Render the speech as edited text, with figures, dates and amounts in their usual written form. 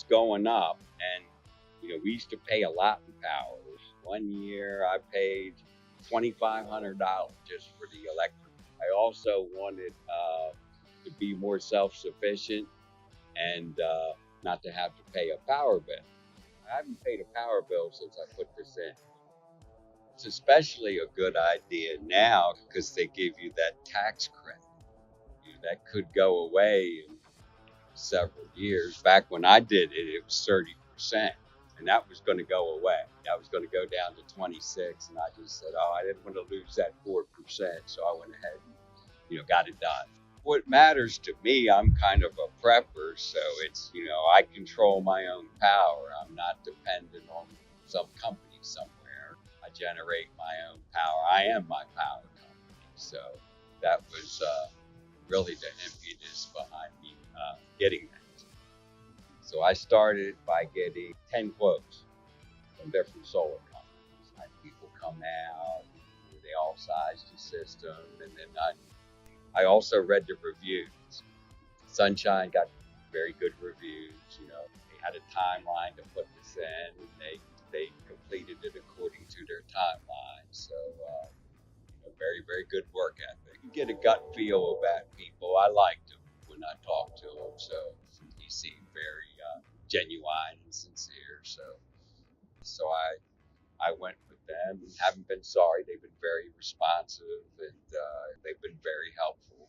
was going up, and we used to pay a lot in power. One year I paid $2,500 just for the electric. I also wanted to be more self-sufficient and not to have to pay a power bill. I haven't paid a power bill since I put this in. It's especially a good idea now because they give you that tax credit. That could go away in several years. Back when I did it, it was 30%, and that was going to go away. That was going to go down to 26, and I just said, "Oh, I didn't want to lose that 4%," so I went ahead and got it done. What matters to me, I'm kind of a prepper, so it's I control my own power. I'm not dependent on some company somewhere. I generate my own power. I am my power company. So that was really the impetus behind me getting that. So I started by getting 10 quotes from different solar companies. I had people come out, they all sized the system, and then I also read the reviews. Sunshine got very good reviews. They had a timeline to put this in, and they completed it according to their timeline. So very very good work ethic. You get a gut feel about people. I liked him when I talked to him, so he seemed very genuine and sincere. So I went with them and haven't been sorry. They've been very responsive and they've been very helpful.